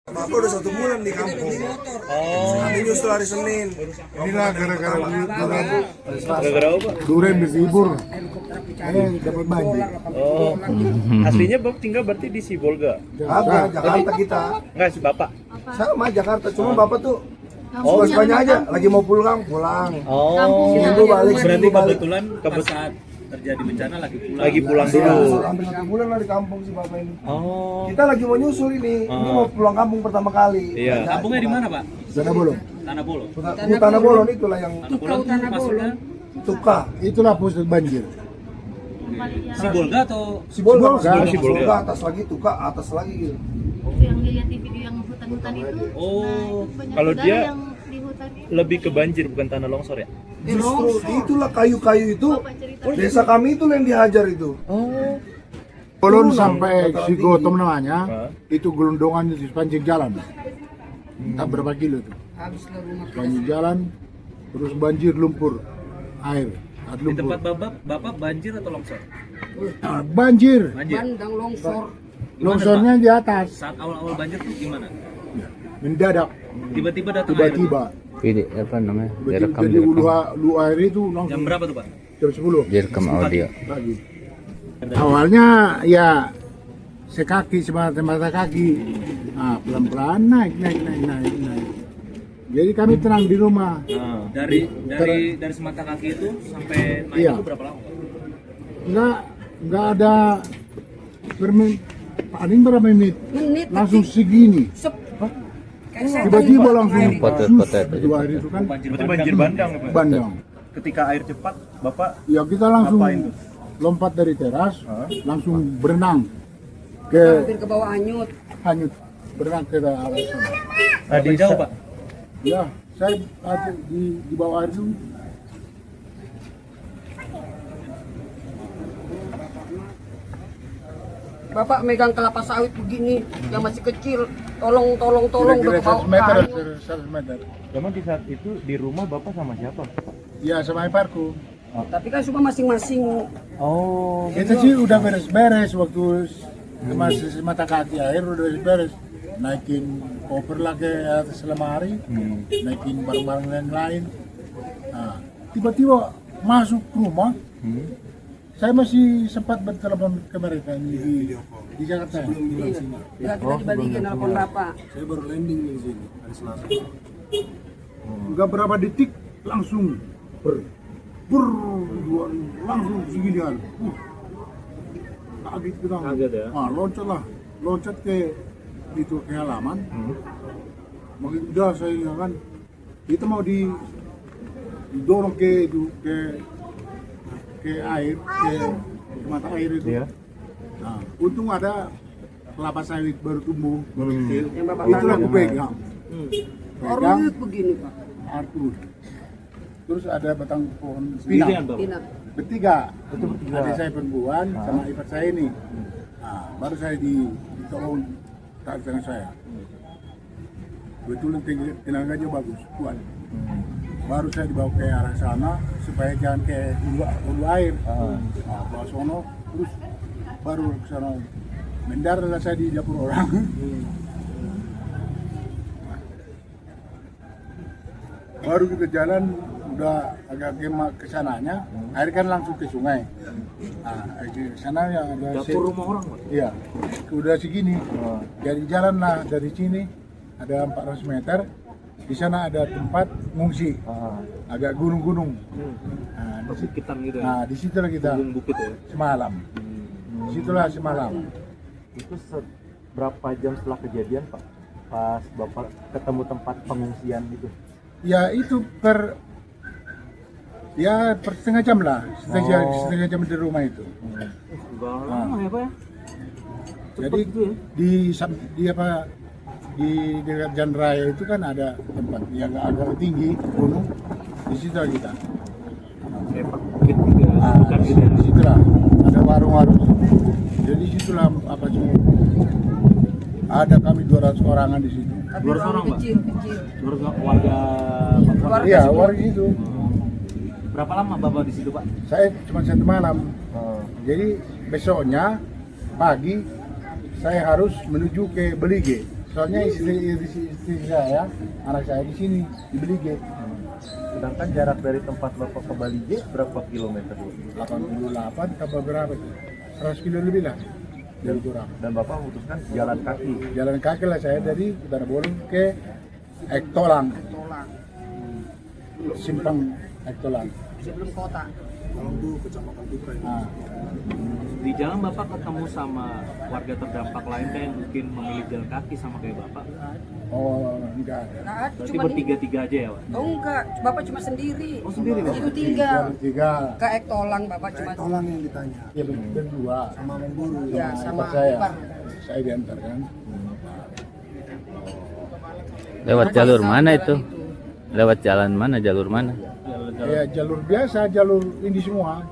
Bapak udah 1 bulan di kampung. Kami nyusul hari Senin. Inilah gara-gara Gara-gara apa? duren berlibur. Dapat banjir. Oh. Aslinya Bapak tinggal berarti di Sibolga? Agak Jakarta kita. Enggak si Bapak. Sama Jakarta, cuma Bapak tuh suka-sukanya aja. Lagi mau pulang. Oh. Seminggu balik, Berarti seminggu balik. kebetulan pas saat terjadi bencana Lagi pulang Iya, dulu. hampir 1 bulan lah di kampung si Bapak ini. Oh. Kita lagi mau nyusul ini. Ini mau pulang kampung pertama kali. Iya. Kampungnya di mana, Pak? Sana bolong. Tanah Bolo. Tanah Bolon itulah yang Tanah Bolo Tuka. Itulah pusat banjir. Sibolga atau Sibolga, Sibolga. atas lagi, Tuka atas lagi gitu. Yang dilihat di video yang hutan-hutan itu. Oh. banyak Kalau saudara dia yang di hutan itu. lebih ke banjir bukan tanah longsor ya? Justru itulah kayu-kayu itu Bapak cerita. desa kami itu yang dihajar itu. Oh. Bolon Turunan, sampai dataran si tinggi. Gotom namanya, Hah? itu gelondongannya di sepanjang jalan. Entah berapa kilo itu. Sepanjang jalan, terus banjir lumpur, air. di Lumpur. tempat Bapak banjir atau longsor? Banjir, Banjir. longsornya di atas, Saat awal-awal banjir tuh gimana? mendadak, Tiba-tiba datang air. tiba-tiba. Ini apa namanya? Tiba-tiba jadi ulu air itu Jam langsung berapa tuh, Pak? jam 10 Direkam audio. pagi. Awalnya ya sekaki semata kaki, nah, pelan-pelan naik. Jadi kami tenang di rumah. Nah. Dari semata kaki itu sampai naik Iya. itu berapa lama, Pak? Enggak ada paling berapa menit langsung segini. Tiba-tiba langsung Potret-potret aja. 2 hari itu kan Berarti banjir bandang ya, Pak? bandang. Ketika air cepat, Bapak Ya kita langsung Ngapain tuh? lompat dari teras, Hah? langsung berenang ke Hampir ke bawah hanyut. hanyut, berenang ke arah sana. Berapa jauh, Pak? Ya, saya ada di bawah air itu Bapak megang kelapa sawit begini yang masih kecil. Tolong kira-kira udah ke bawah 100 meter, hanyut. 100 meter. Memang di saat itu di rumah Bapak sama siapa? Ya sama iparku. Tapi kan semua masing-masing. Oh. Kita sih udah beres-beres waktu masih mata kaki air udah beres-beres. Naikin koper lah ke atas lemari, naikin barang-barang lain-lain. Nah, tiba-tiba masuk rumah, saya masih sempat bertelepon ke mereka di Jakarta. Ya kita dibalikin telepon Bapak. Saya baru landing di sini hari Selasa. Enggak berapa detik langsung langsung segini kan. Kaget kita. Kaget ya? Loncat ke itu ke halaman. Makin udah saya kan kita mau didorong ke air ke mata air itu. Iya. Nah, untung ada kelapa sawit baru tumbuh, baru kecil. Yang Bapak Itulah tanam. aku pegang. Pegang, Orut begini Pak. artus. Terus ada batang pohon Sendirian, pinang. Bapak? Tina. Bertiga. Adik saya perempuan sama ipar saya ini. Nah, baru saya ditolong tak dengan saya. Betul tenaganya bagus, kuat. Baru saya dibawa ke arah sana supaya jangan ke hulu air. Nah, bawa sono, terus baru ke sana. Mendaratlah saya di dapur orang. Baru kita jalan udah agak ke sananya, air kan langsung ke sungai. Nah, di sana yang ada Dapur rumah orang, Pak? Iya, udah segini. Jadi jalan lah dari sini ada 400 meter. Di sana ada tempat ngungsi, agak gunung-gunung. Nah, di situ, Sekitar gitu ya? nah, di situlah kita Gunung bukit ya? semalam. Di situlah semalam. Itu berapa jam setelah kejadian, Pak? Pas Bapak ketemu tempat pengungsian gitu? Ya itu per setengah jam lah, setengah jam di rumah itu. Udah lama ya, Pak ya? Jadi gitu ya? di dekat Jalan Raya itu kan ada tempat yang agak tinggi gunung, di situ kita. Kayak bukit gitu ya? Nah, Bukan gitu ya? di situlah ada warung-warung. Jadi di situlah apa semua. Ada kami 200 orangan di situ. Tapi 200 orang, Pak? kecil. 200 warga Bapak? Warga Iya, semua. warga itu. Berapa lama Bapak di situ, Pak? Saya cuma 1 malam. Jadi besoknya pagi saya harus menuju ke Belige. Soalnya istri saya, anak saya di sini di Belige. Sedangkan jarak dari tempat Bapak ke Balige berapa kilometer? 88 tambah berapa itu? 100 kilo lebih lah dari kurang. Dan Bapak memutuskan jalan kaki. Jalan kaki lah saya dari Utara Bolong ke Ektolang, simpang Ektolang. Sebelum kota. Nah, Di jalan Bapak ketemu sama warga terdampak lain kayak yang mungkin memilih jalan kaki sama kayak Bapak. oh enggak ada. Nah, Berarti cuma bertiga-tiga aja ya, Pak? Oh enggak, Bapak cuma sendiri. Oh, sendiri, Bapak? Itu tinggal. Tiga, Ke Ektolang Bapak cuma. Tolong yang ditanya. ya berdua. Sama memburu. Ya, sama saya, Ipar. saya diantar kan. Lewat jalur mana itu? Lewat jalan mana? Jalur mana? Ya jalur biasa, jalur ini semua,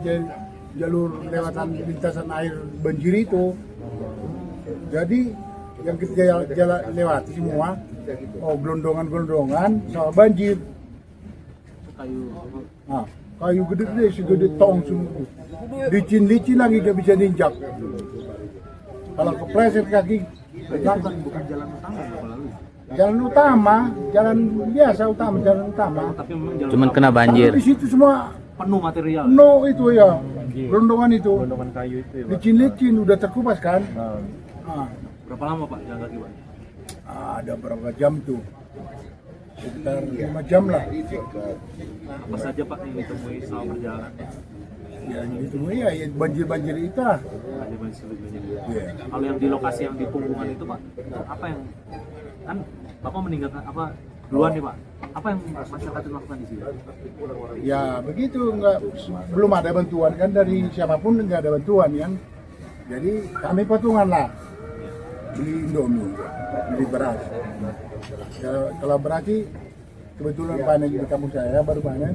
jalur lewatan lintasan air banjir itu. Jadi yang kita jalan lewati semua, oh gelondongan sama banjir. Kayu Nah, kayu gede-gede, segede tong semua. Licin-licin lagi gak bisa ninjak. Kalau kepleset kaki, bukan jalan utama Bapak lalu. jalan utama, jalan biasa utama, jalan utama. Tapi memang jalan Cuman utama kena banjir. Tapi di situ semua penuh material. no itu ya, gelondongan itu. Gondongan kayu itu ya, Pak. Licin-licin udah terkupas kan? Nah, Ah, Berapa lama Pak jalan kaki, Pak? ada berapa jam tuh? Sekitar 5 jam lah. Apa saja Pak yang ditemui selama perjalanan? Ya itu ya, ya banjir-banjir itu lah. Ada banjir. Iya. Kalau yang di lokasi yang di Punggungan itu Pak, apa yang kan Bapak meninggalkan apa duluan nih Pak? Apa yang masyarakat itu lakukan di sini? Ya begitu, belum ada bantuan kan dari siapapun, nggak ada bantuan kan. Jadi kami patungan lah, beli Indomie, beli beras. Kalau berarti kebetulan panen di kampung saya baru panen,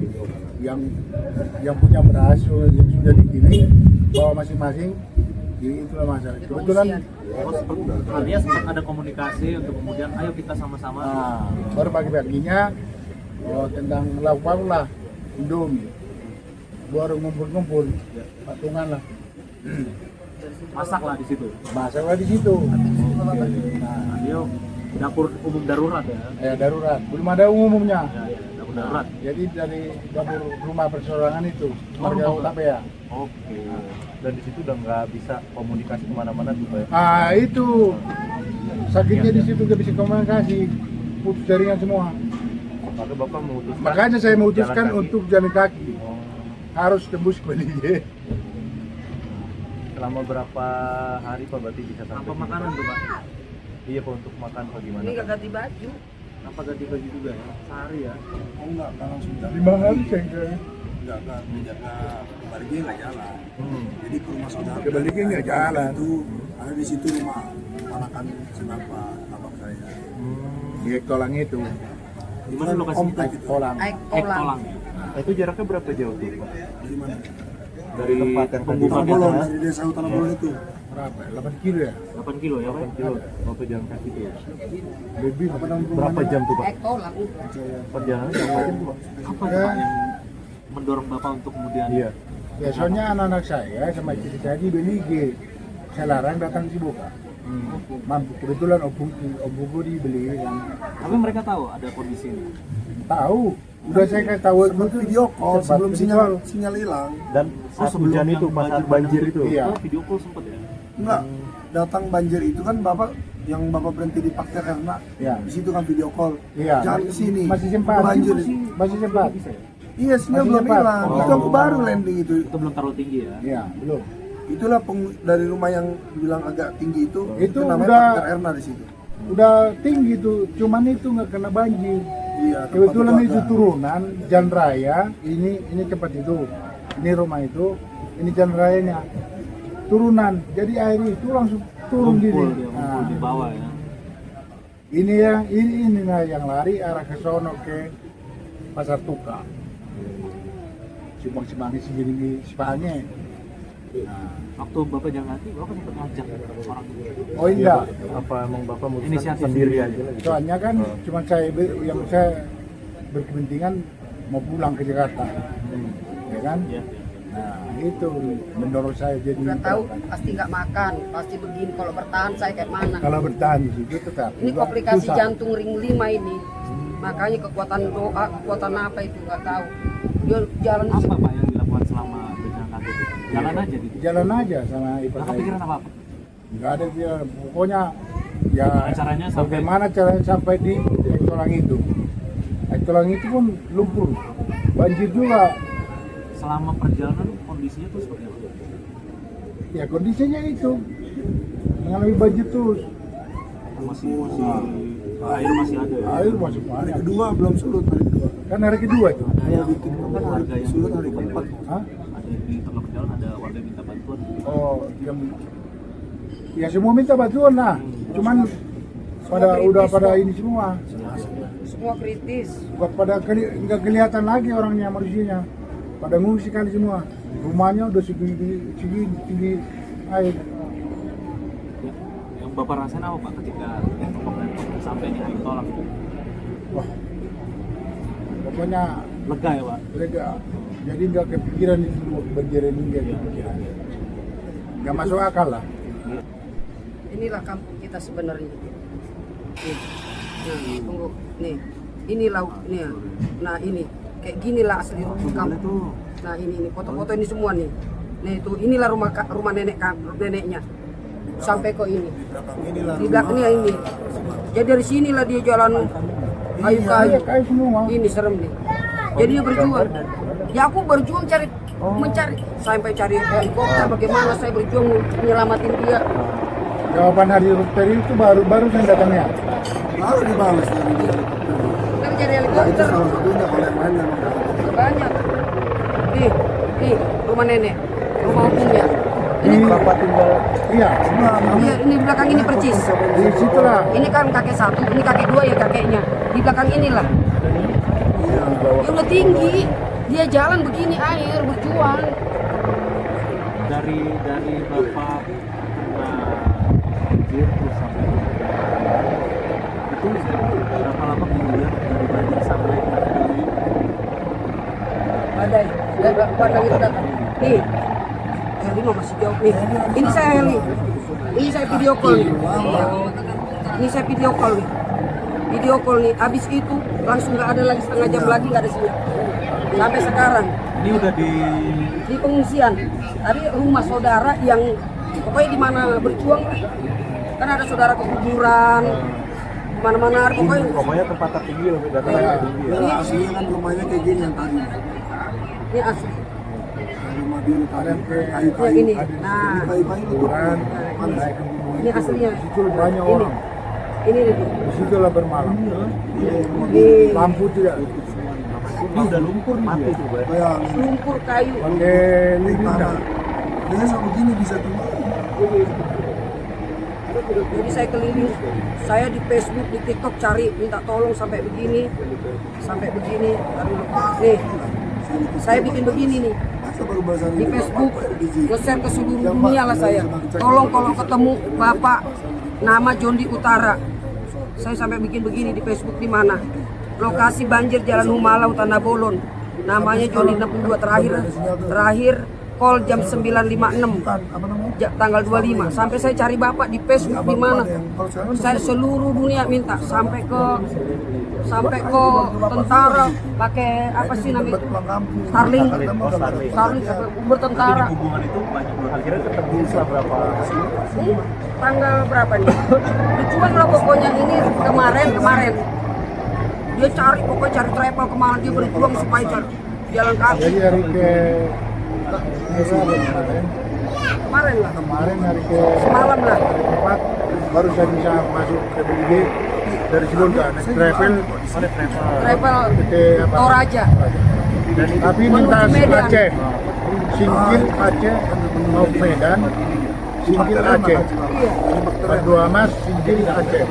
yang punya beras yang sudah dikirim bawa masing-masing. Jadi itulah masalah. Kebetulan Artinya sempat ada komunikasi untuk kemudian ayo kita sama-sama. baru pagi-paginya tentang lauk lah Indomie. Baru ngumpul-ngumpul patungan lah. Masak lah di situ. Masalah di situ. Nah, dia dapur umum darurat ya. Ya darurat, belum ada umumnya. Dapur darurat. Jadi dari dapur rumah persorangan itu, warga rumah Utapa ya. oke. Dan di situ udah nggak bisa komunikasi kemana-mana tuh, Pak. Ah itu sakitnya di situ nggak bisa komunikasi, putus jaringan semua. Maka Bapak memutuskan. Makanya saya memutuskan jalan kaki. untuk jalan kaki, Oh, harus tembus ke Belige. selama berapa hari Pak berarti bisa sampai? Apa sini, makanan Pak? tuh Pak? Iya Pak, untuk makan apa gimana? Ini nggak ganti baju. Apa ganti baju juga ya? Sehari ya. Oh enggak, langsung jalan. 5 hari saya enggak. Enggak, menjaga Barigi nggak jalan. Jadi ke rumah saudara. Ke Belige nggak jalan. Itu ada di situ rumah ponakan senapa abang saya. Di Ektolang itu, Di mana lokasi itu? Komplek itu. Ektolang. Ektolang. Ektolang. Itu jaraknya berapa jauh tuh Pak? Dari mana? Dari tempat yang tadi Pembukaan Bapak Bolong bahas? dari desa Utara Bolong itu. Berapa? 8 kilo ya? 8 kilo ya Pak? 8 kilo. Bapak jalan kaki tuh. Lebih. Berapa jam tuh Pak? Ektolang. Perjalanan berapa jam tuh Pak? Apa tuh Pak yang mendorong Bapak untuk kemudian Iya. Ya soalnya anak-anak saya sama istri saya di Belige. Saya larang datang di Buka. Mampu kebetulan Om Buku dibeli kan. tapi mereka tahu ada kondisi ini. Tahu, udah saya kasih tahu Sempat video call Sempat sebelum video call. sinyal hilang. Dan saat hujan itu, pas saat banjir itu. Iya. Oh, video call sempet ya? Enggak, datang banjir itu kan bapak yang bapak berhenti di Pakte karena Iya. di situ kan video call. Iya. Jangan ke sini. Masih sempat. Banjir. Masih sempat. Iya, sinyal Masih belum sempat. hilang. Oh. Itu aku baru landing itu. Itu belum terlalu tinggi ya? Iya, belum. Itulah dari rumah yang dibilang agak tinggi itu namanya udah- Pakte Erna di situ. Udah tinggi tuh, cuman itu nggak kena banjir. Iya, Kebetulan tempat itu ada. turunan jalan raya, ini tempat itu, ini rumah itu, ini jalan rayanya turunan. Jadi air itu langsung turun gini. Kumpul dia, Nah, kumpul di bawah ya. ini nah yang lari arah ke sono ke Pasar Tuka. Simpang-simpang segini Sipange. Nah, Waktu Bapak jalan kaki, Bapak sempat ngajak orang itu. oh iya, Apa emang Bapak memutuskan Inisiatif sendiri aja lagi? soalnya kan cuma yang saya berkepentingan mau pulang ke Jakarta, ya kan? Ya. Nah itu menurut saya jadi Udah tahu pasti nggak makan, pasti begini. Kalau bertahan saya kayak mana? kalau bertahan di situ tetap Ini juga komplikasi susah. jantung ring 5 ini. Makanya kekuatan doa, kekuatan apa itu nggak tahu. Dia jalan Apa Pak yang dilakukan selama berjalan kaki itu? Jalan aja gitu. Jalan aja sama ipar Nggak saya. kepikiran apa-apa? Nggak ada dia, pokoknya ya Caranya sampai- bagaimana caranya sampai di tulang itu. Tulang itu pun lumpur, banjir juga. Selama perjalanan kondisinya tuh seperti apa? Ya kondisinya itu mengalami banjir terus. Masih air masih ada ya? Air masih Hari banyak. kedua belum surut, hari kedua. Kan hari kedua itu. Ada yang kan warga yang Surut hari keempat. Hah? ada yang di tengah perjalanan ada warga yang minta bantuan. Oh, yang ya semua minta bantuan lah. Cuman pada udah pada ini semua. semua kritis. Nggak kelihatan lagi orangnya manusianya. Pada ngungsi kali semua. Rumahnya udah segini tinggi air. Yang Bapak rasain apa Pak ketika sampai di air tolak? Wah, pokoknya Lega ya Pak? lega. Jadi nggak kepikiran itu banjir ini nggak kepikiran. Nggak masuk akal lah. Inilah kampung kita sebenarnya. Nih, nah, tunggu, nih, ini laut, nih, nah ini, kayak ginilah asli kampung. Nah ini foto-foto ini semua nih. Nih itu, inilah rumah neneknya. Sampai ke ini. Di belakangnya ini. Jadi dari sinilah dia jalan kayu-kayu. Kayak semua. Ini serem nih. Jadi dia berjuang. Ya aku berjuang mencari sampai cari helikopter. Bagaimana saya berjuang menyelamatin dia. Jawaban hari dokter itu baru saya datangnya. Baru dibalas dari dia. Kita cari Ya, itu helikopter. salah satunya kalau yang lain memang Banyak. Nih, rumah nenek, rumah umumnya. Ini Bapak tinggal. Iya. iya, ini di belakang ini percis. Di situ lah. Ini kan kakek satu, ini kakek dua ya kakeknya. Di belakang inilah. Dia udah tinggi. Dia jalan begini air berjuang. Dari Bapak banjir terus sampai itu berapa lama kemudian dari banjir sampai Badai, pandang itu datang. Nih, Heli mah masih jauh nih. Ini saya Heli. Ini saya video call nih. Ini saya video call nih. Video call nih. Abis itu langsung nggak ada lagi, setengah jam lagi nggak ada sinyal. Sampai sekarang ini udah di pengungsian. Tadi rumah saudara yang pokoknya di mana berjuang lah. Kan ada saudara kekuburan. Mana-mana pokoknya tempat tertinggi loh, datang Iya. tinggi ya. ya, aslinya kan rumahnya kayak gini yang tadi. ini asli. Rumah biru tadi Ada kayak kayu-kayu. Yang ini. Ada Nah, kayu-kayu itu kuburan, panas. naik ke gunung ini itu. aslinya. Di situ banyak Ini. orang. Ini nih. Di situ lah bermalam. Di Lampu tidak. udah lumpur mati tuh Pak. Bayangin. lumpur kayu. Pakai lilin Tanah. dah. Dia sama begini bisa tuh. Jadi saya keliling, saya di Facebook, di TikTok cari minta tolong sampai begini. Nih, saya bikin begini nih Masa baru bahasa di Facebook, nge-share ke seluruh dunia lah saya. Tolong kalau ketemu Bapak nama Jondi Utara, saya sampai bikin begini di Facebook di mana? Lokasi banjir Jalan Humalau Tanah Bolon. Namanya Jondi 62 terakhir call jam 9.56. apa namanya? Tanggal 25 sampai saya cari Bapak di Facebook di mana saya seluruh dunia minta sampai ke tentara pakai apa sih namanya Pulang kampung. Starlink Starlink. bertentara Hubungan itu banyak loh. Akhirnya ketemu setelah berapa? tanggal berapa nih berjuang lah pokoknya ini kemarin dia cari pokoknya cari travel kemana dia berjuang supaya cari jalan kaki Jadi hari kemarin lah kemarin hari ke semalam lah 4 baru saya bisa masuk ke BID dari Cilunga naik travel travel ke apa? Toraja Tapi Menuju lintas Medan. Aceh, Singkil Aceh mau Medan, Singkil Aceh, Berdua Mas, Singkil Aceh.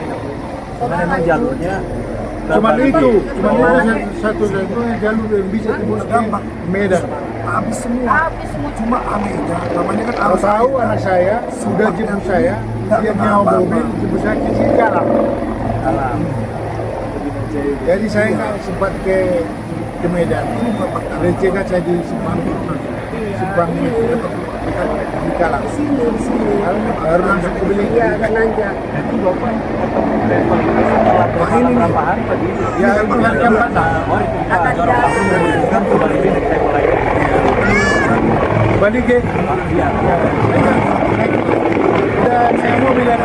Memang jalurnya Cuma itu satu-satunya jalur yang bisa tembus ke Medan. Habis semua. Cuma anehnya, namanya kan Kalau tahu anak saya sudah jemput saya, dia nyawa mobil jemput saya ke Cikarang. Jadi saya nggak sempat ke Medan. Recekat saya di Simpang. simpang itu dekat di Kalang. Sini. Baru langsung ke Beli. Iya, agak nanjak. Itu bapak ketemu travel itu setelah berjalan berapa hari tadi? Ya, itu hari keempat. Akan Balik ke. Iya. Dan saya mau bilang,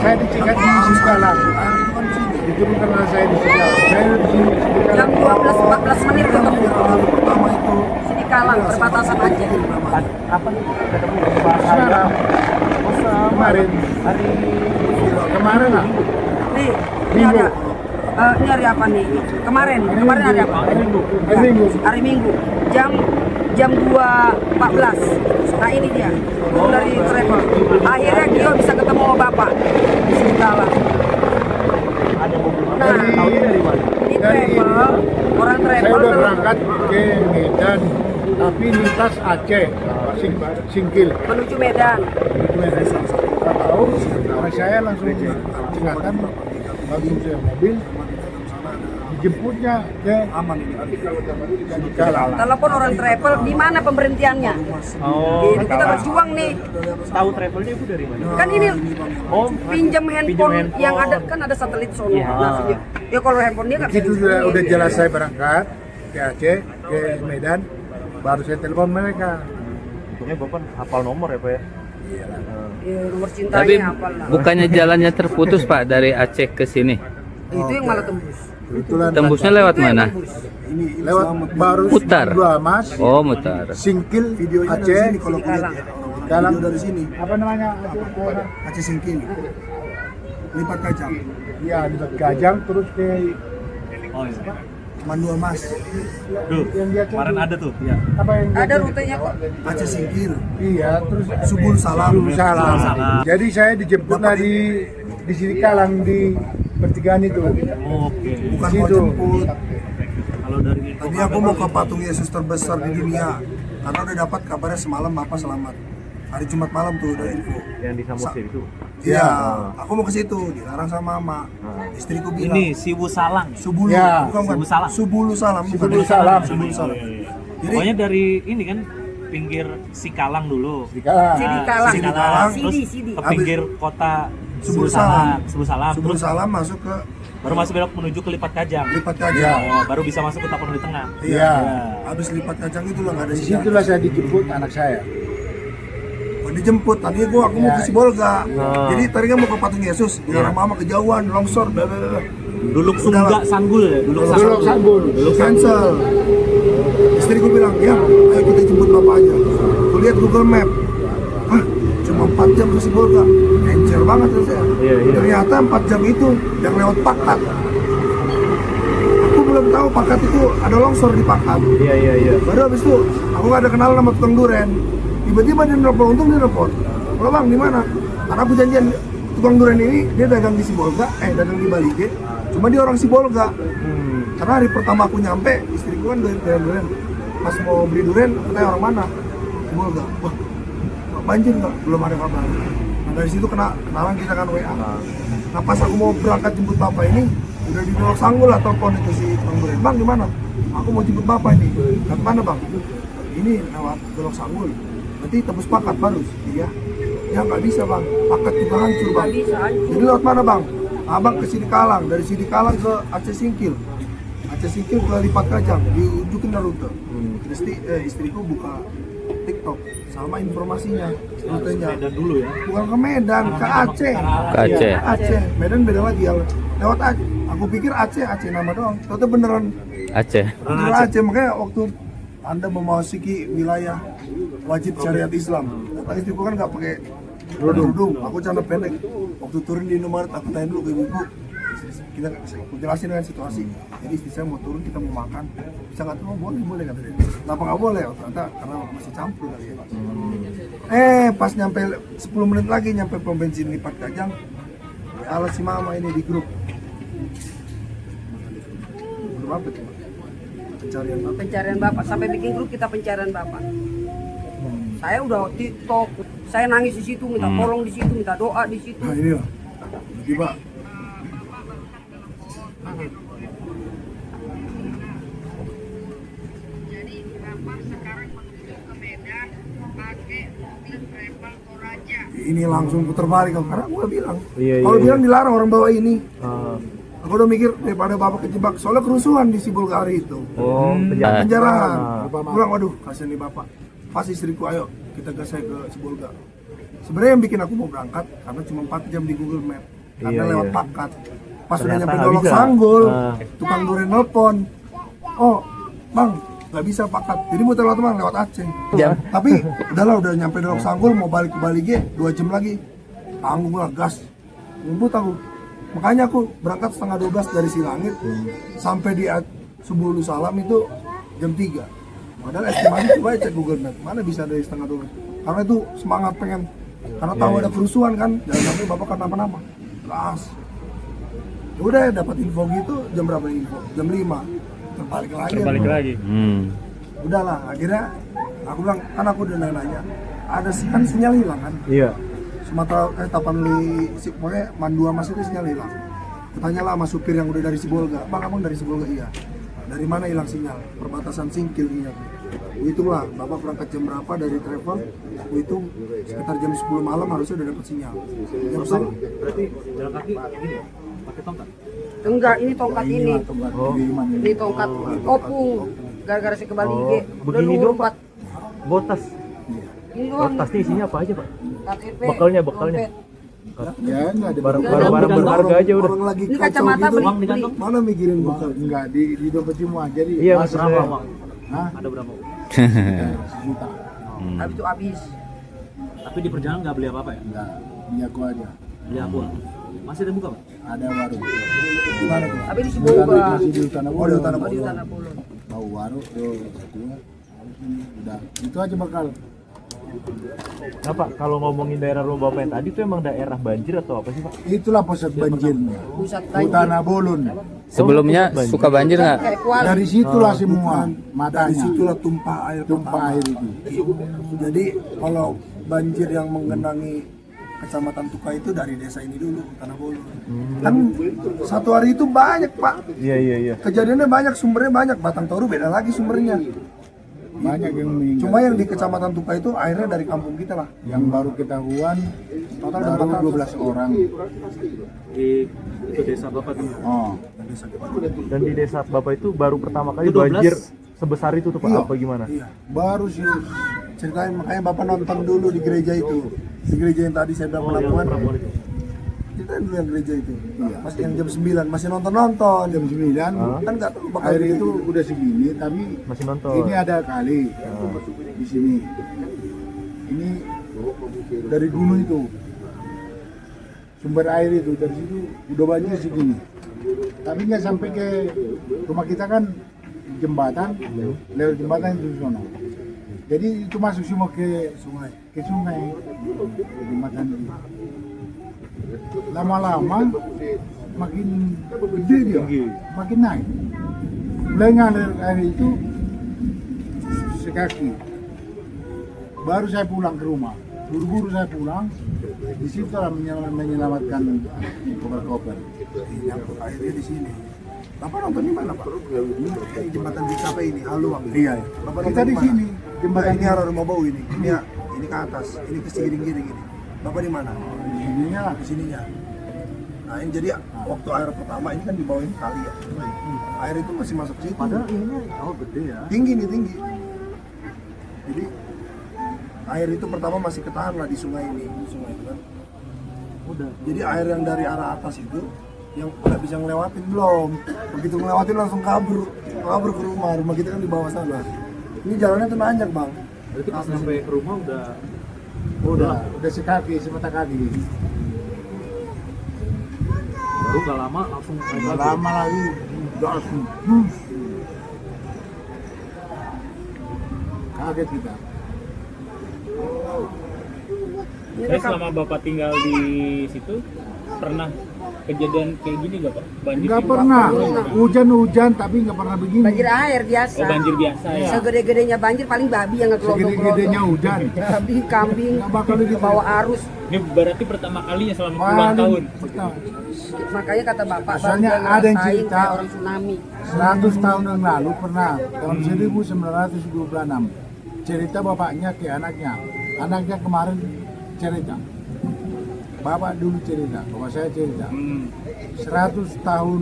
saya dicegat di Sikalang. Diturunkan karena saya di Sikalang. Saya di sini Sikalang. jam 12-14 menit ketemu. Pertama itu Sini Kalang, perbatasan Aceh. Kapan ketemu Pak Sekarang, kemarin, kemarin lah. Nih, ini ada. Ini hari apa nih? Kemarin hari apa? Hari Minggu. Hari Minggu. Jam 2.14. Nah ini dia. Turun dari travel. Akhirnya Gio bisa ketemu sama Bapak di sini Kalang. Nah, ini travel, orang Saya travel udah berangkat ke Medan, tapi lintas Aceh, Singkil. menuju Medan. Nggak tahu, anak saya langsung ingatan, langsung saya mobil, dijemputnya ke Kalang. Telepon orang travel, di mana pemberhentiannya? Oh, Gitu, kita berjuang nih. tahu travelnya ibu dari mana? Kan ini Oh, pinjam handphone handphone. yang ada, kan ada satelit sono. Iya. Nah, ya kalau handphone dia nggak bisa Itu udah jelas saya berangkat ke Aceh, ke Medan, baru saya telepon mereka. untungnya bapak hafal nomor ya pak ya? Ya, nomor Tapi cintanya apa lah. bukannya jalannya terputus Pak dari Aceh ke sini? Itu yang malah tembus. Kebetulan Tembusnya lewat mana? ini lewat baru Putar. dua Mas, Oh, mutar. Singkil, videonya dari Aceh, sini kalau kulihat ya. Kalang. Video dari sini. Apa namanya? Aceh Singkil. Lipat kacang. Ya, di Gajang terus ke Oh iya. Cuma 2 Mas. Duh, yang dia kemarin ada tuh. Ya. apa yang dia Ada rutenya kok. Aceh Singkil. Iya, terus Subul Salam. salah. Salah. Jadi saya dijemput lah di sini Kalang di pertigaan itu. Oke. Bukan mau Situ. jemput. Kalau dari info Tadi aku mau ke patung Yesus terbesar di dunia. Karena udah dapat kabarnya semalam Bapak selamat. Hari Jumat malam tuh udah info. Yang di Samosir itu. Iya, aku mau ke situ, dilarang sama Mama. Istriku bilang, ini Siwu Salang. Subulu, Ya, bukan Subulu Salam. Subulu Salam, bukan Subulu Salam. Subulu Salam. Oh, iya. Jadi Pokoknya dari ini kan pinggir Sikalang dulu. Di Kalang. Sidi Nah, Kalang. Sidi-Kalang. Terus Sidi. ke pinggir kota Subul Salam. Subul Salam. Subulu Terus Salam masuk ke baru masuk belok menuju ke Lipat Kajang. Lipat Kacang. Oh, baru bisa masuk ke Tapanuli Tengah. Iya. Iya. Habis Lipat Kacang itu lah nggak ada Di sisa. situlah saya dijemput anak saya. Dijemput, tadi aku mau ke Sibolga. Jadi tadinya mau ke patung Yesus, dilarang Mama kejauhan, longsor, bla bla bla. Duluk Sungga Sanggul ya, Duluk Dulu Sanggul. Dulu cancel. Istriku bilang, ya, ayo kita jemput Bapak aja. Aku lihat Google Map. Hah, cuma 4 jam ke Sibolga. Encer banget tuh saya. Iya. Ternyata 4 jam itu yang lewat Pakat. Aku belum tahu Pakat itu ada longsor di Pakat. Iya. Baru habis itu aku gak ada kenal sama tukang duren. Tiba-tiba dia nelfon, untung dia nelfon. Halo Bang, di mana? Karena aku janjian tukang duren ini dia dagang di Sibolga, dagang di Balige. Cuma dia orang Sibolga. Karena hari pertama aku nyampe, istriku kan dagang duren. Pas mau beli duren, aku tanya orang mana? Sibolga. Wah, banjir nggak? Belum ada kabar. Nah dari situ kenalan kita kan WA. Nah pas aku mau berangkat jemput Bapak ini, udah di Dolok Sanggul lah telepon itu si tukang duren. Bang, di mana? Aku mau jemput Bapak ini. Ke mana Bang? Ini lewat Dolok Sanggul. Berarti tembus Pakat baru? Iya. Ya nggak bisa Bang, Pakat juga hancur Bang. Nggak bisa, hancur. Jadi lewat mana Bang? Abang ke Sidi Kalang, dari Sidi Kalang ke Aceh Singkil. Aceh Singkil ke Lipat Kajang, diunjukin rute. Istriku buka TikTok sama informasinya, rutenya. Medan dulu ya. Bukan ke Medan, ke Aceh. Ke Aceh. Aceh, Medan beda lagi ya. Lewat Aceh. Aku pikir Aceh nama doang. Ternyata beneran Aceh. beneran Aceh. Makanya waktu Anda memasuki wilayah wajib syariat Islam, kata istriku kan nggak pakai kerudung, aku celana pendek. Waktu turun di Indomaret, aku tanya dulu ke ibu, kita aku jelasin dengan situasi. Jadi istri saya mau turun, kita mau makan, bisa nggak turun? Boleh kata dia. Kenapa nggak boleh? Oh, ternyata karena masih campur kali ya. Pas nyampe 10 menit lagi nyampe pom bensin Lipat Kajang, alas si Mama ini di grup. Grup apa tuh? Pencarian Bapak, sampai bikin grup kita pencarian Bapak. Saya udah TikTok, saya nangis di situ, minta tolong di situ, minta doa di situ. Nah inilah, tiba Jadi Bapak sekarang Ini langsung putar balik karena gue bilang. Iya, Kalau iya, bilang dilarang orang bawa ini. Ah. Aku udah mikir daripada bapak kejebak soalnya kerusuhan di Sibulgari itu. Oh, penjara. Penjarahan. Ah. Pulang waduh kasihan nih bapak. Pas istriku ayo kita gas saya ke Sibolga. Sebenarnya yang bikin aku mau berangkat karena cuma 4 jam di Google Map. Karena Iya, lewat iya. Pakat. Pas udah Ternyata nyampe nggak Dolok bisa. Sanggul, Ah. tukang durian nelpon. Oh, Bang, nggak bisa Pakat. Jadi muter lewat mana? Lewat Aceh. Jam. Tapi udahlah udah nyampe Dolok Sanggul mau balik ke Bali G 2 jam lagi. Tanggung lah gas. Ngumpul aku. Makanya aku berangkat setengah 12 dari Silangit sampai di Subulu Salam itu jam 3. Padahal estimasi coba cek Google Map, mana bisa dari setengah 12. Karena itu semangat pengen, karena tahu ada kerusuhan kan, jangan sampai bapak kenapa-napa. Gas. Udah dapat info gitu, jam berapa info? Jam 5. Terbalik lagi. Udahlah, akhirnya aku bilang, kan aku udah nanya, ada kan sinyal hilang kan? Iya. Sumatera Tapanuli, pokoknya Mandua Mas itu sinyal hilang. Kutanyalah sama supir yang udah dari Sibolga, Bang abang dari Sibolga iya. Dari mana hilang sinyal? Perbatasan Singkil iya. Hitunglah, bapak berangkat jam berapa dari travel? Hitung sekitar jam 10 malam harusnya udah dapat sinyal. Jam sama. Berarti jalan kaki gini ya? Pakai tongkat? Enggak, ini tongkat ini. Oh, Ini tongkat opung. Gara-gara saya ke Bali G. Udah begini luhur dong, Pak. 4. Botas. Ini doang. Tasnya isinya apa aja, Pak? KTP, Bekalnya. dompet. Ya nggak ada Barang-barang berharga aja udah. Orang lagi Ini kacau kacamata gitu, beli. beli. mana mikirin bekal? Enggak di dompet semua. Jadi Iya, masuk maksudnya. Berapa, Bang? Hah? Ada berapa? Juta. Habis itu habis. Tapi di perjalanan nggak beli apa-apa ya? Enggak, punya aku aja. Beli aqua. Masih ada buka, Pak? Ada warung. Gimana tuh? Tapi di Bukan Sibolga. masih di Tanah Oh, di Bulu. Tanah Oh, di Bulu. Tanah Bulu. Tahu warung tuh dua. Udah. Itu aja bakal. Nah, Pak, kalau ngomongin daerah rumah Bapak yang tadi itu emang daerah banjir atau apa sih, Pak? Itulah pusat banjirnya. Pusat Di banjir. Tanah Bolon. Sebelumnya suka banjir nggak? Kayak kuali. Dari situlah semua Dari matanya. situlah tumpah air Tumpah pertama. air itu. Jadi kalau banjir yang menggenangi Kecamatan Tuka itu dari desa ini dulu, Tanah Bolu. Kan satu hari itu banyak Pak, Iya. kejadiannya banyak, sumbernya banyak. Batang Toru beda lagi sumbernya. Banyak yang meninggal. Cuma yang di Kecamatan Tuka itu airnya dari kampung kita lah. Yang baru ketahuan Total ada baru 400. 12 orang. Di itu desa Bapak tuh. Oh, Dan di desa Bapak itu baru pertama kali Itu 12? banjir sebesar itu tuh, Pak. Iya. Apa gimana? Iya. baru sih. Ceritain, makanya Bapak nonton dulu di gereja itu. Di gereja yang tadi saya bilang penampungan. Ceritain dulu yang gereja itu. Masih yang jam 9, masih nonton-nonton. Jam 9 Kan nggak tahu bakal air gede itu gitu. udah segini, tapi Masih nonton. ini ada kali di sini. Ini dari gunung itu. Sumber air itu dari situ udah banjir segini. Tapi nggak sampai ke rumah kita kan jembatan, lewat jembatan itu sana. Jadi itu masuk semua ke sungai, jembatan itu. Lama-lama makin gede dia, makin naik. Mulai ngalir air itu sekaki. Baru saya pulang ke rumah, buru-buru saya pulang. Di situ lah menyelamatkan koper-koper. Nyangkut airnya di sini. Bapak nonton di mana Pak? Ini jembatan di Capai ini, Haluang. Iya, Bapak kita nonton di mana? sini Jembatan jembatan ini arah rumah bau ini. Ini ke atas, ini ke giring-giring ini. Bapak di mana? ininya lah. Di sininya. Nah ini jadi waktu air pertama ini kan di bawah ini kali ya. Air itu masih masuk ke situ. Padahal ini gede ya. Tinggi nih tinggi. Jadi air itu pertama masih ketahan lah di sungai ini, sungai itu kan. Udah. Jadi air yang dari arah atas itu yang nggak bisa ngelewatin belum. Begitu ngelewatin langsung kabur ke rumah kita kan di bawah sana. Ini jalannya tuh nanjak bang. Berarti pas sampai ke rumah udah Udah sekaki, semata kaki. baru nggak lama langsung naik Nggak lagi. lama lagi, langsung. Kaget kita. Terus selama Bapak tinggal di situ pernah kejadian kayak gini gak Pak? Banjir Nggak di- pernah. Hujan-hujan tapi nggak pernah begini. Banjir air biasa. Oh, banjir biasa ya. Segede-gedenya banjir paling babi yang Segede-gedenya hujan. Babi, kambing, Nggak bakal begitu. bawa arus. Ini berarti pertama kalinya selama puluhan tahun. Pertama. Makanya kata bapak, Asalnya baru dia ada yang ngerasain cerita. kayak orang tsunami. 100 tahun yang lalu pernah tahun 1926 cerita bapaknya ke anaknya Anaknya kemarin cerita, bapak dulu cerita, bapak saya cerita, 100 tahun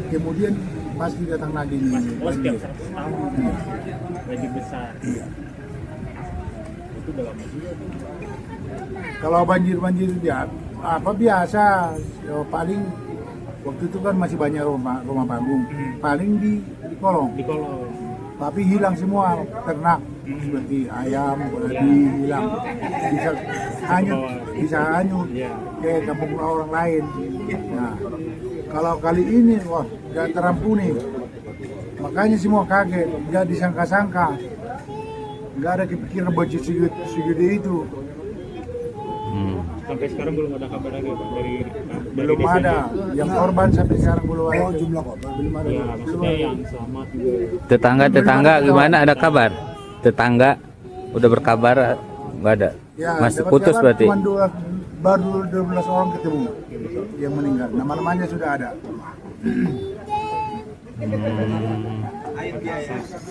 kemudian pasti datang lagi ini. Oh, setiap 100 tahun lagi besar. Iya. Itu udah lama juga. Kalau banjir dia apa biasa, ya, paling waktu itu kan masih banyak rumah panggung, paling di kolong. Di kolong. Tapi hilang semua ternak seperti ayam, babi hilang, bisa hanyut ke kampung orang lain. Nah, kalau kali ini wah nggak terampuni, makanya semua kaget, nggak disangka-sangka, nggak ada kepikiran buat segede itu. Sampai sekarang belum ada kabar lagi Pak dari Belum desa ada, ini? yang korban sampai sekarang belum ada. Oh, jumlah korban belum ada. Ya, maksudnya yang selamat juga. Tetangga gimana, ada kabar? Tetangga udah berkabar nggak ada? Ya, Masih dapat putus kabar berarti? Cuma baru 12 orang ketemu yang meninggal. Nama-namanya sudah ada.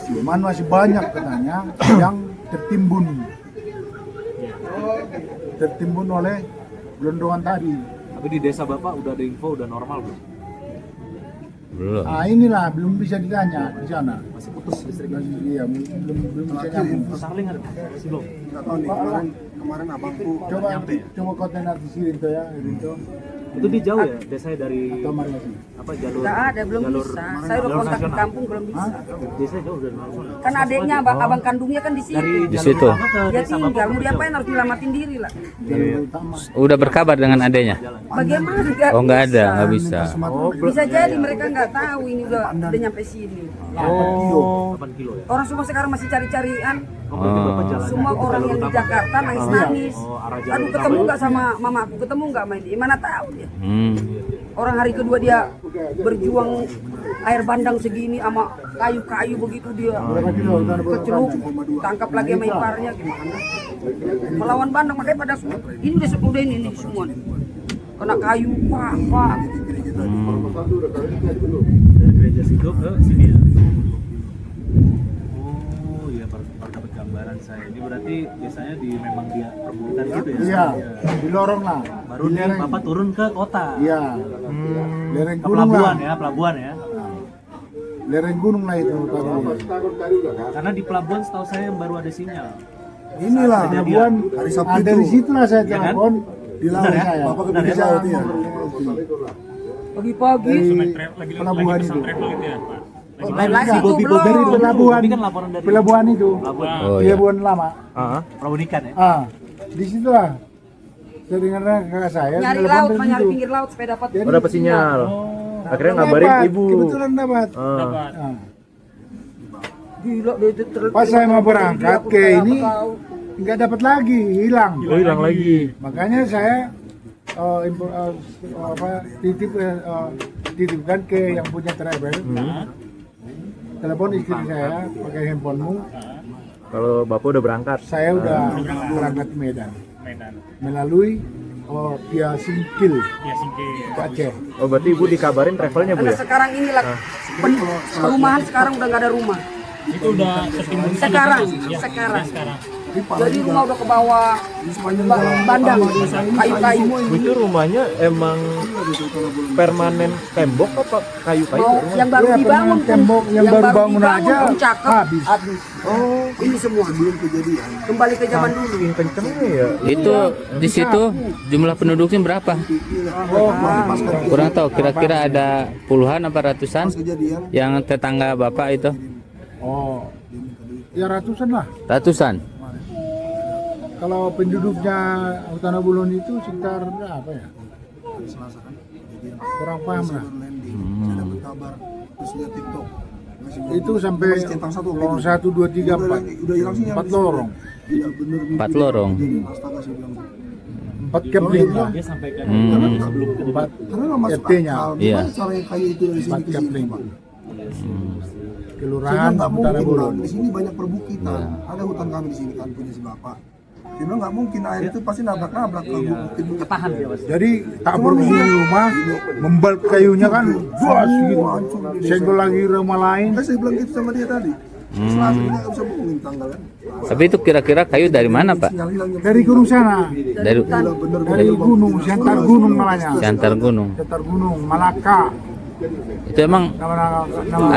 Cuman masih banyak katanya yang tertimbun oleh gelondongan tadi. Tapi di desa Bapak udah ada info, udah normal belum? Belum. Nah inilah belum bisa ditanya di sana. Masih putus listriknya? Iya, belum bisa nyambung. Starling ada? Masih belum? Nggak tahu nih, kemarin abangku Coba konten artis Rinto ya, Rinto. Itu di jauh ya desanya dari Kamar masih. apa jalur? Nggak ada, belum bisa. Saya udah kontak ke kampung belum bisa. Desa jauh dari mana? Kan adiknya, abang kandungnya kan di sini. Dari Di jalur situ. utama ke Dia desa tinggal, Bapak mau diapain harus nyelamatin diri lah. Jalur utama. Udah berkabar dengan adanya? Bagaimana nggak Oh nggak ada, bisa. nggak bisa. Bisa jadi mereka nggak tahu ini udah nyampe sini. Oh, 8 kilo ya? Orang semua sekarang masih cari-carian. Oh, berarti Bapak jalan Semua kaki ke orang jalur yang di utama? Jakarta nangis-nangis. Oh, arah jalur Aduh, utama ketemu ya? nggak sama mamaku? Ketemu nggak main? Mana tahu dia. Hmm. Orang hari kedua dia berjuang air bandang segini sama kayu-kayu begitu dia keceluk, tangkap lagi sama iparnya gimana? Melawan bandang makanya pada ini udah ini nih semua nih. Kena kayu, pak. Dari gereja situ ke sini ya? Oh iya, baru dapat gambaran saya. Ini berarti biasanya memang dia perbukitan gitu ya? Iya, di lorong lah. Baru nih Bapak turun ke kota? Iya. Lereng Ke gunung pelabuhan lah. ya, pelabuhan ya? Lereng gunung lah itu tadi. Karena di pelabuhan setahu saya yang baru ada sinyal. inilah Pelabuhan hari Sabtu ada itu di situlah saya Iya kan? telepon di laut Benar ya? saya. bapak ke Benar ya? pinggir laut ya. Pagi-pagi. Dari pelabuhan itu. Lain lagi itu belum. Dari pelabuhan. Ini kan laporan dari Pelabuhan itu. pelabuhan. Oh iya. Pelabuhan lama. Pelabuhan ikan ya? Di situ lah. Saya dengar kakak saya. Nyari telepon laut, dari nyari situ. pinggir laut supaya dapat. Jadi, Dapat sinyal. Akhirnya dapat, ngabarin ibu. Kebetulan dapat. Dapat. Ah. Gila dia itu Pas saya mau berangkat ke ini nggak dapat lagi, hilang. Oh, hilang lagi. Makanya saya titipkan ke yang punya travel. Telepon istri saya pakai handphonemu. Kalau Bapak udah berangkat. Saya udah berangkat ke Medan Medan. melalui via Singkil Ya singkir. ke Aceh. Oh, berarti Ibu dikabarin travelnya Bu Karena ya? sekarang inilah perumahan sekarang udah nggak ada rumah. Itu udah tertimbun Sekarang, ya, sekarang. sekarang. Jadi rumah udah ke bawah bandang, kayu-kayu. Itu rumahnya emang permanen tembok apa kayu-kayu? Mau yang baru Iya, dibangun permanen tembok, yang baru bangun aja pun cakep. habis. Oh, Ini semua belum kejadian. kembali ke zaman dulu. Saking kencengnya ya. Itu di situ jumlah penduduknya berapa? Kurang tahu, kira-kira ada puluhan apa ratusan Kejadian yang tetangga Bapak itu? Oh, ya ratusan lah. Ratusan. Kalau penduduknya Hutan Abulon itu sekitar berapa ya? Selasa kan kejadian. Kurang paham lah. Landing. Saya dapat kabar terus lihat TikTok. Itu sampai Masih centang satu. lorong 1, 2, 3, 4. Udah hilang sinyal. 4 lorong. Tidak benar. 4 lorong. Astaga saya bilang. 4 kepling lah. Dia sampaikan Hmm. 4 Karena nggak masuk FT-nya. akal. Iya. Gimana caranya kayu itu dari sini 4 ke sini? kepling. Pak? Saya Kelurahan bilang nggak Hutan mungkin Abulon. Bang. Di sini banyak perbukitan. Ada hutan kami di sini kan punya si bapak. Dia bilang nggak mungkin air itu pasti nabrak-nabrak ke bukit. ketahan dia Mas. Jadi tabur di rumah, membal kayunya kan, buas gitu. Senggol lagi rumah lain. Makanya saya bilang gitu sama dia tadi. Selatan ini nggak bisa bohongin tanggal kan. Tapi itu kira-kira kayu dari mana, Pak? Sinyal hilang jam Dari gunung sana, Dari dari gunung, Siantar Gunung namanya. Siantar Gunung. Siantar Gunung, Malaka. Itu emang Nama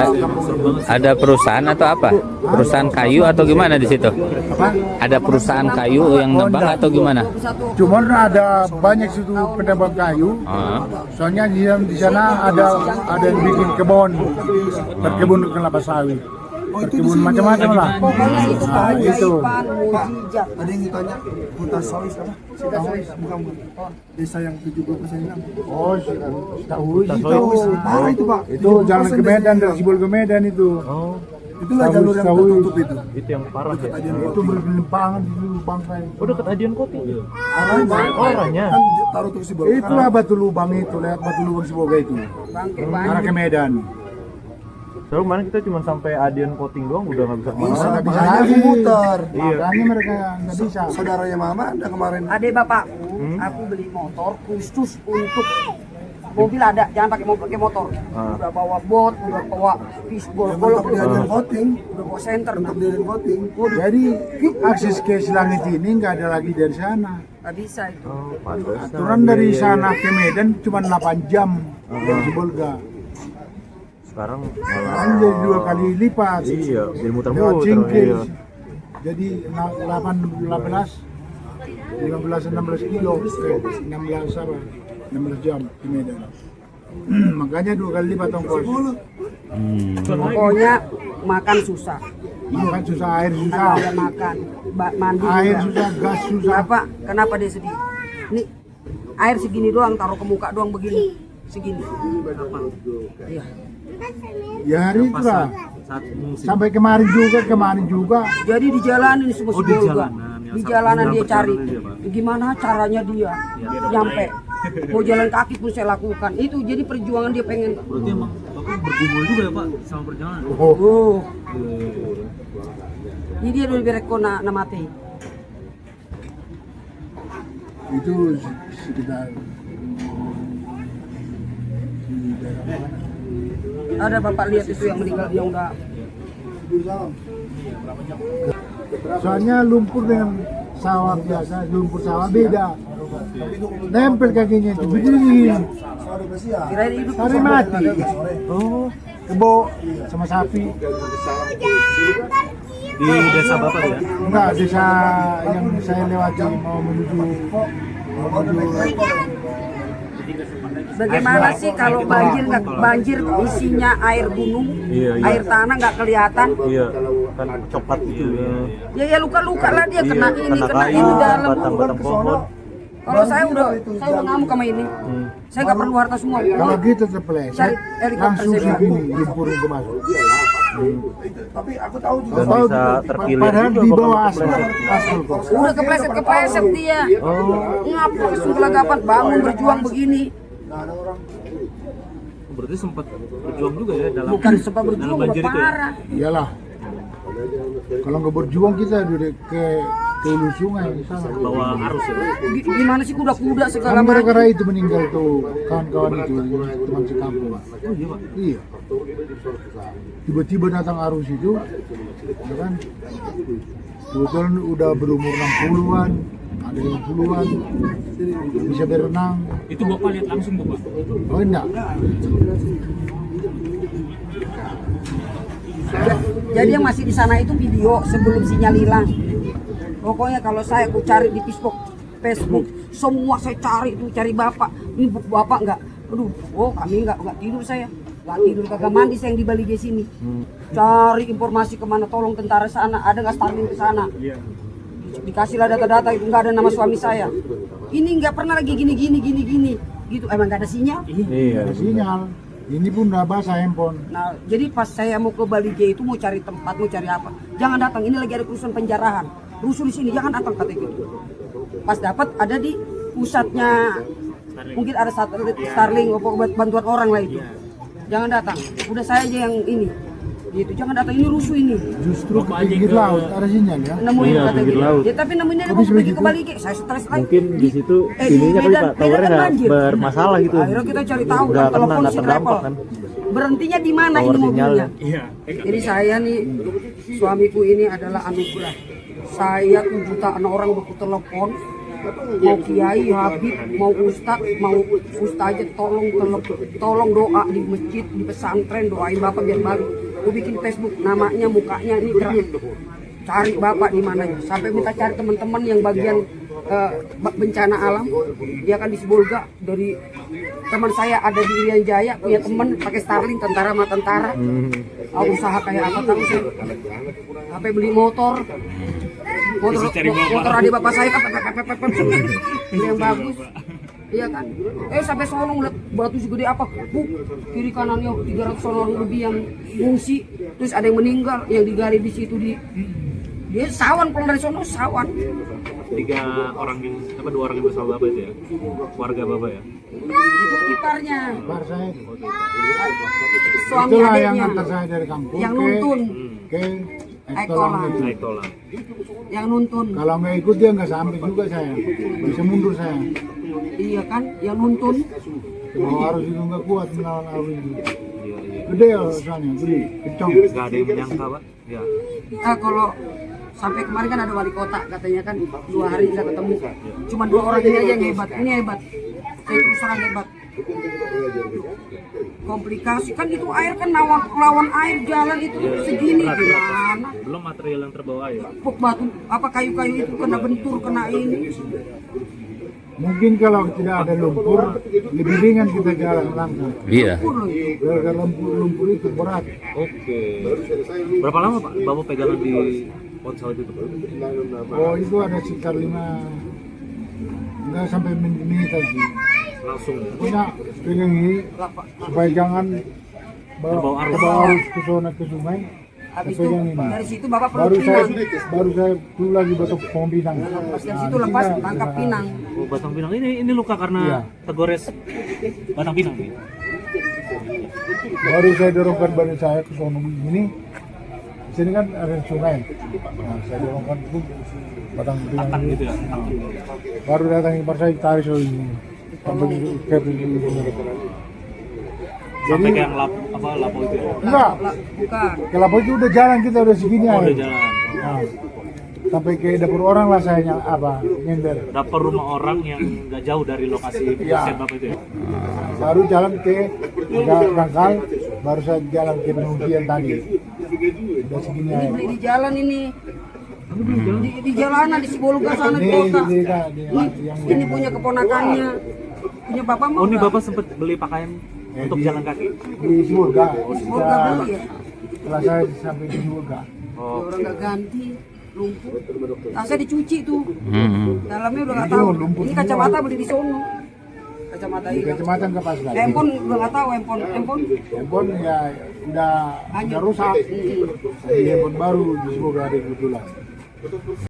kampung itu. ada perusahaan atau apa? Perusahaan kayu atau gimana di situ? Apa? Ada perusahaan kayu yang nembang atau gimana? Cuman ada banyak situ penambang kayu. Ah. Soalnya di sana ada yang bikin kebun, berkebun kelapa sawit, berkebun macam-macam lah. Pokoknya itu Nah, Pak itu. Mujaipan, mujizat. ada yang ditanya hutan sawit apa? Bukan. Desa yang 70% hilang. Oh, tahu itu. Parah itu Pak. Itu jalan ke Medan, dari Sibol ke Medan itu. Oh, Itu nggak jalur yang Sawit. tertutup itu. itu yang parah ya. Itu berlimpangan di bangkai. Oh, dekat Adian Koti. Arahnya. Arahnya. Kan taruh tuh si Bol. Itulah batu lubang itu, lihat batu lubang Siboga itu. Bangke Arah ke Medan. Soalnya kemarin kita cuma sampai Adian Koting doang, udah nggak bisa kemana. Bisa, Nggak bisa makanya lagi. aku muter. Makanya mereka nggak bisa. Saudaranya Mama ada kemarin. Adek bapakku, aku beli motor khusus untuk mobil ada, jangan pakai motor. Udah bawa bot, udah bawa pisbol, Untuk diajarin voting, udah bawa senter. untuk diajarin voting. Jadi akses ke Selangit ini nggak ada lagi dari sana. Gak bisa itu. Oh, pantas. Aturan dari sana ke Medan cuma 8 jam dari Sibolga. Sekarang Sekarang jadi 2 kali lipat. iya, jadi Lewat muter-muter. Cingkil. Iya. Jadi 15-16 kilo, 16 apa? 16 jam di Medan. Makanya 2 kali lipat ongkos. Pokoknya makan susah. Makan susah, air susah. Kalau dia makan, mandi Air juga. susah, gas susah. Kenapa dia sedih? Nih, air segini doang, taruh ke muka doang begini. Segini. Iya. Ya hari itu lah. Saat musim. Sampai kemarin juga. Jadi di jalanan ini semua Oh, di Sibolga. jalanan. Yang Di satu jalanan benar dia cari. perjalanan dia, Pak. Gimana caranya dia nyampe. Mau jalan kaki pun saya lakukan. Itu jadi perjuangan dia pengen. Berarti emang Bapak bergumul juga ya Pak sama perjalanan? Oh. Ini dia dulu bereko na mati. Itu sekitar Ada bapak lihat itu yang meninggal yang udah soalnya lumpur dengan sawah biasa, lumpur sawah beda. Nempel kakinya itu begini. kirain hidup. Hari mati. Oh, kebo sama sapi. Di desa Bapak ya? Enggak, desa yang saya lewati mau menuju Bagaimana sih kalau banjir nggak banjir isinya air gunung, Iya, iya. air tanah nggak kelihatan? Iya, kan coklat gitu. Ya luka-luka lah dia kena ini kena kayu, itu dalam. batang-batang pohon. Kalau saya udah ngamuk sama ini. Saya nggak perlu harta semua. kalau gitu terpeleset Cari helikopter langsung saya bilang. segini lumpur itu masuk. Tapi aku tahu juga. Dan Tahu, bisa terkilir padahal juga di kalau bawah kepleset. aspal kok. Udah kepleset dia. Ngapa langsung gelagapan bangun berjuang begini? Berarti sempat berjuang juga ya dalam Bukan sempat berjuang, dalam udah banjir itu ya? parah. Iyalah. Kalau nggak berjuang kita udah ke hulu sungai di sana. Bawa arus ya? Gimana sih kuda-kuda segala Kan macam? gara-gara itu meninggal tuh kawan-kawan itu teman sekampung. Oh iya Pak. Iya. Tiba-tiba datang arus itu, ya kan? Kebetulan udah berumur 60-an, ada yang puluhan, bisa berenang. Itu Bapak lihat langsung tuh Pak? Oh enggak, Jadi yang masih di sana itu video sebelum sinyal hilang. Pokoknya kalau saya aku cari di Facebook, semua saya cari itu cari bapak. Ini bapak nggak? Aduh, kami nggak tidur saya. Nggak tidur kagak mandi saya yang di Bali sini. Cari informasi kemana, tolong tentara sana, ada nggak Starlink ke sana? Dikasihlah data-data itu nggak ada nama suami saya. Ini nggak pernah lagi gini. Gitu, emang nggak ada sinyal? Iya. ada sinyal. Ini pun udah basah handphone. Nah, jadi pas saya mau ke Bali G itu mau cari tempat, mau cari apa? Jangan datang, ini lagi ada kerusuhan penjarahan. Rusuh di sini, jangan datang kata gitu. Pas dapat ada di pusatnya, mungkin ada Starlink, bantuan orang lah itu. Jangan datang, udah saya aja yang ini. Gitu, jangan datang, ini rusuh ini. Justru ke pinggir laut ada sinyal ya. Nemuin Iya, kata pinggir gitu. laut. Ya, tapi nemuinnya dia Habis mau pergi begitu? ke Bali G. Saya stres lagi. Mungkin di situ di ininya kali Medan- Pak, towernya Medan kan nggak banjir. bermasalah gitu. Akhirnya kita cari tahu, Nggak kan, telepon kena si terdampak travel. kan. berhentinya di mana Power ini sinyal mobilnya? Iya. Jadi saya nih, suamiku ini adalah anugerah. Saya 7 jutaan orang baku telepon, mau kiai, habib, mau ustad, mau ustazah, tolong doa di masjid, di pesantren, doain bapak biar balik. Aku bikin Facebook, namanya, mukanya ini cari bapak di mananya. Sampai minta cari teman-teman yang bagian bencana alam, dia kan di Sibolga. Dari teman saya ada di Irian Jaya, punya teman pakai Starlink, tentara sama tentara. Usaha kayak apa tahu sih? Sampai beli motor adik bapak saya kan beli yang bagus. Iya kan? Sampai sono ngeliat batu segede apa, kiri kanannya 300 orang lebih yang ngungsi, terus ada yang meninggal, yang digali di situ dia sawan, pulang dari sono sawan. 2 orang yang bersama bapak itu ya, keluarga bapak ya. Itu kiparnya, Bar saya. suami Itulah yang adiknya, antar saya dari kampung yang nuntun, ke Aikolan. itu. Naik tolan. yang nuntun. Kalau nggak ikut dia nggak sampai juga saya. Bisa mundur saya. Iya kan, yang nuntun. Kalau harus itu nggak kuat melawan arus itu. Iya, iya. Gede ya soalnya, gede, kencang. Gak ada yang menyangka pak. Ya. Kalau sampai kemarin kan ada wali kota katanya kan 2 hari bisa ketemu. Cuma 2 orang ini aja yang hebat. Ini hebat. Saya terus terang hebat. Komplikasi kan itu air kan lawan air jalan itu segini gimana? Belum material yang terbawa ya. Pok batu apa kayu-kayu itu kena bentur kena ini. Mungkin kalau tidak ada lumpur, lebih ringan kita jalan langsung. Iya. Gara-gara lumpur itu berat. Oke. Berapa lama pak bapak pegangan di ponsel itu? Oh itu ada sekitar 5, nggak sampai menit sih. Langsung. Punya pegang ini supaya jangan Terbawa arus. terbawa arus ke zona ke sungai. Habis itu Pegang ini. dari situ bapak Baru perlu saya pinang. pulang lagi batok pohon pinang. Pas dari situ lepas tangkap pinang. Oh, batang pinang ini luka karena Iya. tergores batang pinang nih. Baru saya dorongkan badan saya ke sono ini. Di sini kan ada sungai. Nah, saya dorongkan itu batang pinang Tahan ini. gitu ya. Baru datang ipar saya tarik soal ini. Sampai ke Sampai ke yang lapo itu ya. enggak. Bukan. Kelapa itu udah jalan kita udah segini Oh, aja. udah jalan. Nah, sampai ke dapur orang lah saya nyender. Dapur rumah orang yang nggak jauh dari lokasi Iya. pengungsian bapak itu ya. Baru jalan ke Rangkal, baru saya jalan ke pengungsian tadi. Udah segini Ini aja. beli di jalan ini. Di jalanan di Sibolga sana di kota. Ini punya keponakannya. Punya bapak mau Oh ini nggak? bapak sempat beli pakaian untuk jalan kaki. Di Sibolga. Sibolga beli ya. Setelah saya sampai di Sibolga. Oh. Orang nggak ganti lumpur. Tasnya dicuci tuh. Hmm. Dalamnya udah nggak tahu. lumpur Ini semua. kacamata beli di sono. Kacamata Di ini. kecamatan ke pas lagi. Handphone udah nggak tahu handphone. Handphone ya udah rusak. Jadi handphone baru di Sibolga ada kebetulan.